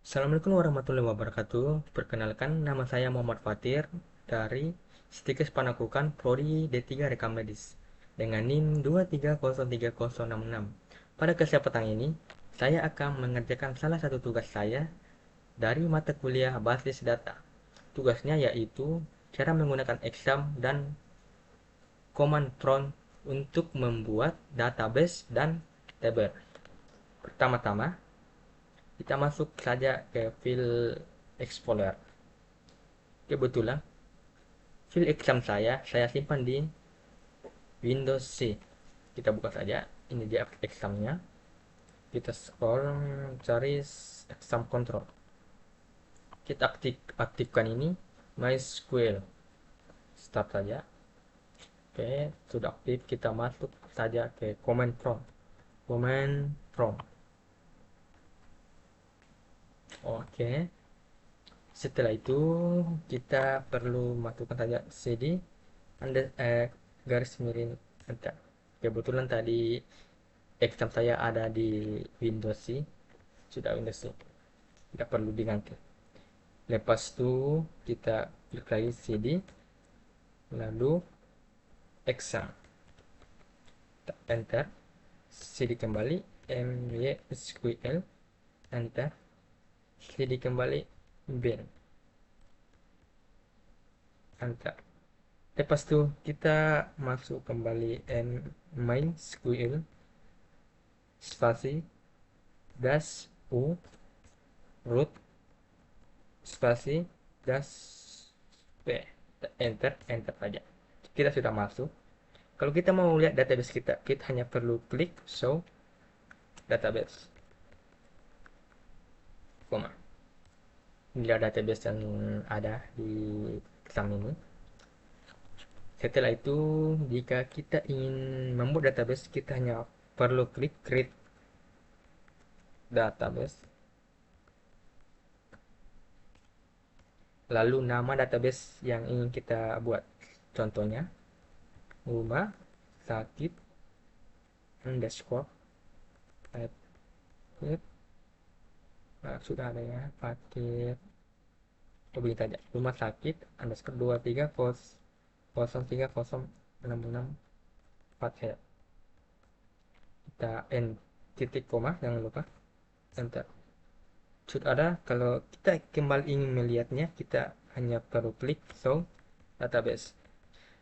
Assalamualaikum warahmatullahi wabarakatuh. Perkenalkan, nama saya Muhammad Fatir dari Stikes Panakukan Prodi D3 Rekam Medis dengan NIM 2303066. Pada kesempatan ini, saya akan mengerjakan salah satu tugas saya dari mata kuliah Basis Data. Tugasnya yaitu cara menggunakan exam dan command prompt untuk membuat database dan table. Pertama-tama, kita masuk saja ke file Explorer. Kebetulan file exam saya simpan di Windows C. Kita buka saja, ini dia examnya. Kita scroll, cari exam control. Kita aktifkan ini MySQL. Start saja. Oke, sudah aktif. Kita masuk saja ke command prompt. Command prompt. Oke. Setelah itu kita perlu masukkan saja cd anda garis miring enter. Kebetulan tadi exam saya ada di Windows C, sudah Windows C, tidak perlu diganti. Lepas itu kita klik lagi cd, lalu exam, enter, cd kembali, mysql, enter, cd kembali, bin, enter. Lepas itu kita masuk kembali MySQL spasi dash u root spasi dash p, enter saja. Kita sudah masuk. Kalau kita mau lihat database kita hanya perlu klik show database, koma. Inilah database yang ada di exam ini. Setelah itu, jika kita ingin membuat database, kita hanya perlu klik create database. Lalu nama database yang ingin kita buat. Contohnya, rumah sakit underscore Fatir. Nah, sudah ada ya, Fatir. Begini saja, rumah sakit underscore 23006066 Fatir. Kita end titik koma, jangan lupa enter. Sudah ada. Kalau kita kembali ingin melihatnya, kita hanya perlu klik show database.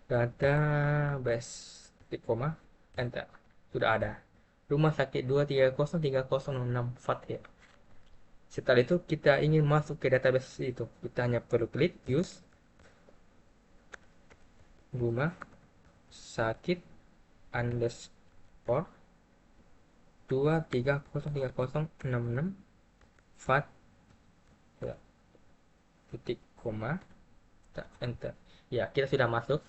Database titik koma, enter. Sudah ada rumah sakit 23003066 Fathia. Setelah itu kita ingin masuk ke database itu, kita hanya perlu klik use rumah sakit underscore 23003066 Fat, ya, titik koma, enter. Ya, kita sudah masuk.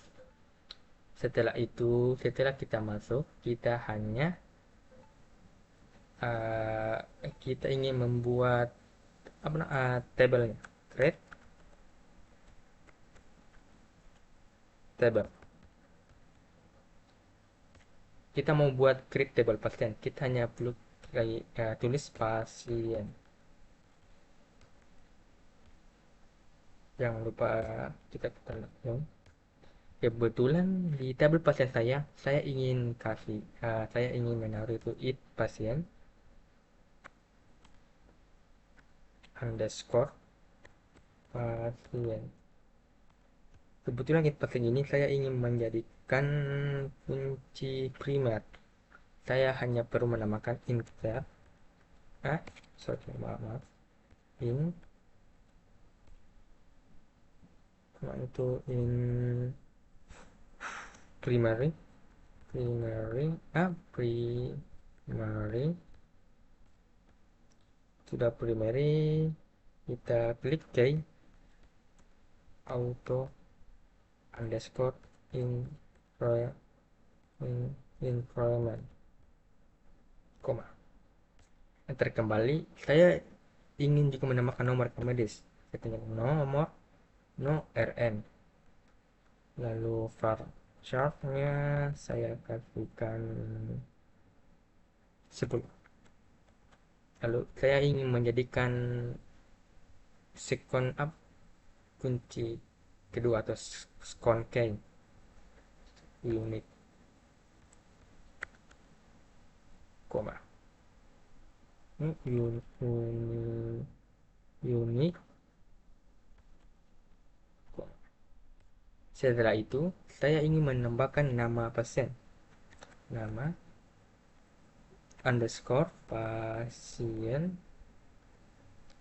Setelah itu, setelah kita masuk, kita hanya kita ingin membuat apa tabelnya, create table. Kita mau buat create table pasien, kita hanya perlu tulis pasien. Jangan lupa kita tanda. Kebetulan di tabel pasien saya ingin saya ingin menaruh itu it pasien underscore pasien. Kebetulan it pasien ini saya ingin menjadikan kunci primer. Saya hanya perlu menamakan insert maaf in itu in primary primary sudah primary, kita klik key auto underscore in increment koma, enter kembali. Saya ingin juga menambahkan nomor medis, saya tinggal nomor no rn, lalu var chartnya saya kasihkan 10. Lalu saya ingin menjadikan second up, kunci kedua atau second key, unit, koma, unit, koma. Setelah itu saya ingin menambahkan nama pasien, nama underscore pasien,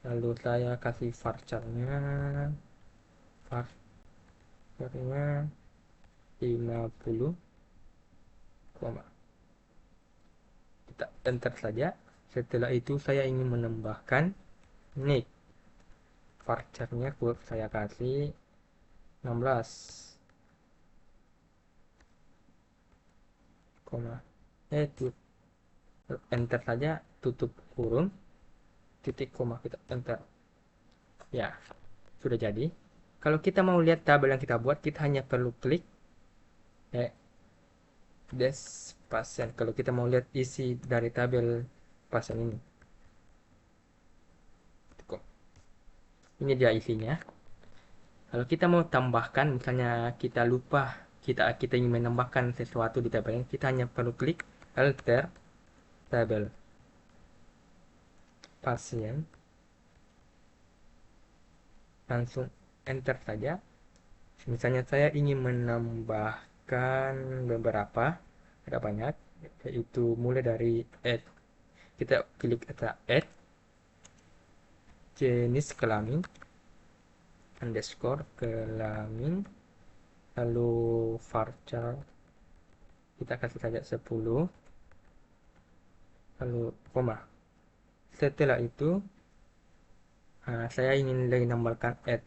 lalu saya kasih varcharnya 50, kita enter saja. Setelah itu saya ingin menambahkan nick, varcharnya saya kasih 16, enter saja, tutup kurung, titik koma, kita enter. Ya, sudah jadi. Kalau kita mau lihat tabel yang kita buat, kita hanya perlu klik des pasien. Kalau kita mau lihat isi dari tabel pasien ini, ini dia isinya. Kalau kita mau tambahkan, misalnya kita lupa, kita ingin menambahkan sesuatu di tabel ini, kita hanya perlu klik alter tabel pasien, langsung enter saja. Misalnya saya ingin menambahkan beberapa, ada banyak, yaitu mulai dari add, kita klik add jenis kelamin, underscore kelamin, lalu varchar kita kasih saja 10, lalu koma. Setelah itu saya ingin lagi nambahkan add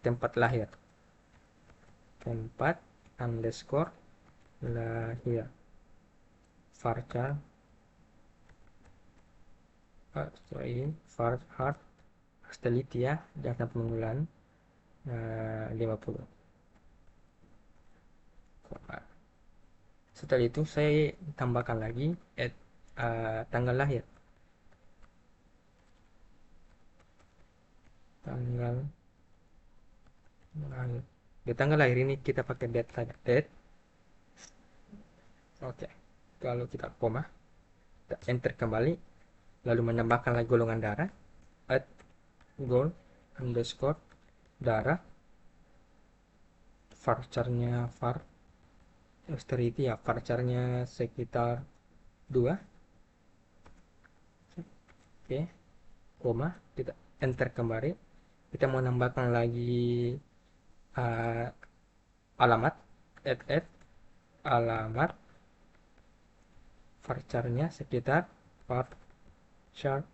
tempat lahir, tempat underscore lahir, varchar var teliti ya, data pengumpulan 50. Setelah itu saya tambahkan lagi tanggal lahir, tanggal lahir. Di tanggal lahir ini kita pakai date saja, date. Oke. Kalau kita koma, kita enter kembali, lalu menambahkan lagi golongan darah, add gol underscore darah, varcharnya var austerity ya, varcharnya sekitar 2. Oke, koma, kita enter kembali. Kita mau nambahkan lagi alamat, add alamat, varcharnya sekitar varchar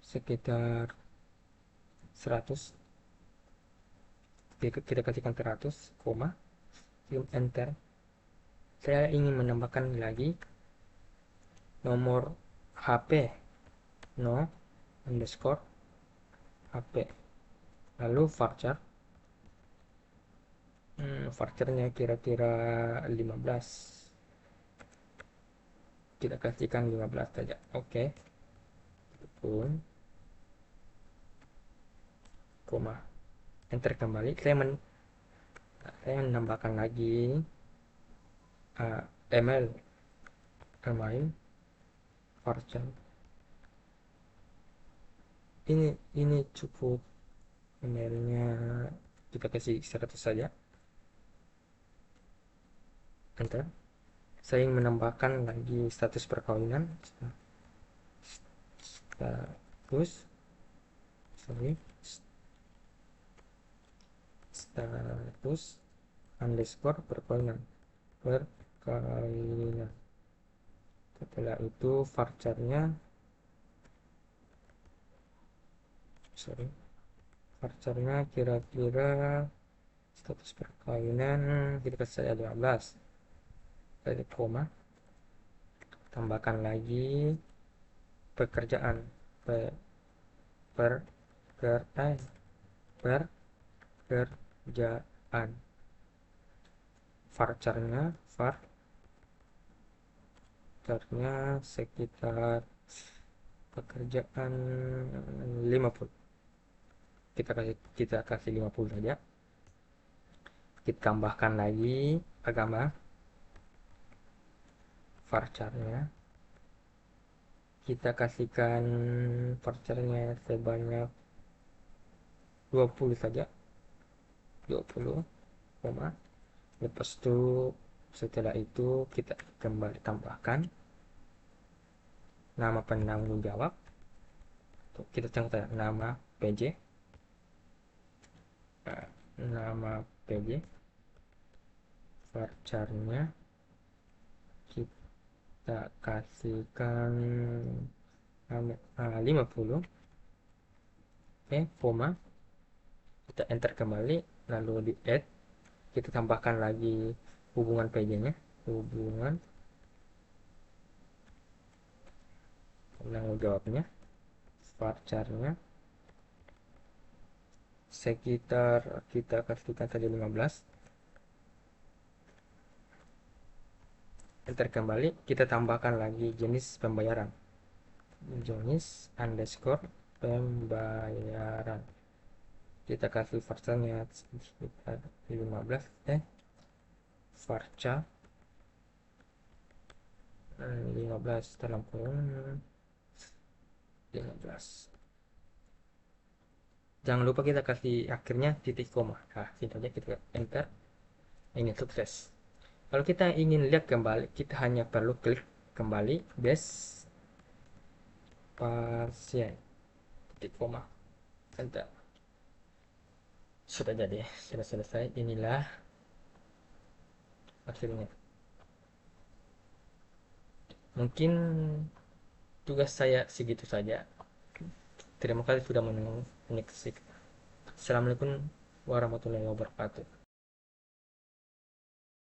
sekitar 100, kita kasihkan 100, koma, enter. Saya ingin menambahkan lagi nomor HP, no underscore HP, lalu varchar, varcharnya kira-kira 15, kita kasihkan 15 saja. Oke, pun koma, enter kembali. Saya menambahkan lagi email varchar. Ini cukup, emailnya kita kasih 100 saja, enter. Saya ingin menambahkan lagi status perkawinan, status underscore perkawinan. Setelah itu varcharnya kira-kira status perkawinan kita kasih saja 15, dari koma, tambahkan lagi pekerjaan, pekerjaan, varcharnya sekitar pekerjaan 50, kita kasih 50 saja. Kita tambahkan lagi agama varcharnya, kita kasihkan varcharnya sebanyak 20 saja, 20 koma. Lepas itu setelah itu kita kembali tambahkan nama penanggung jawab. Kita catat nama PJ, nama PJ, varcharnya kita kasihkan 50, oke, koma. Kita enter kembali, lalu di add, kita tambahkan lagi hubungan PJ nya, hubungan penanggung jawabnya, varcharnya sekitar, kita kasihkan saja 15, enter kembali. Kita tambahkan lagi jenis pembayaran, jenis underscore pembayaran, kita kasih varcharnya sekitar 15, varchar 15 dalam kurung 15. Jangan lupa kita kasih akhirnya titik koma. Nah, sini aja kita enter. Ini sukses. Kalau kita ingin lihat kembali, kita hanya perlu klik kembali base pasien titik koma, enter. Sudah jadi, sudah selesai. Inilah hasilnya. Mungkin tugas saya segitu saja. Terima kasih sudah menyaksikan. Assalamualaikum warahmatullahi wabarakatuh.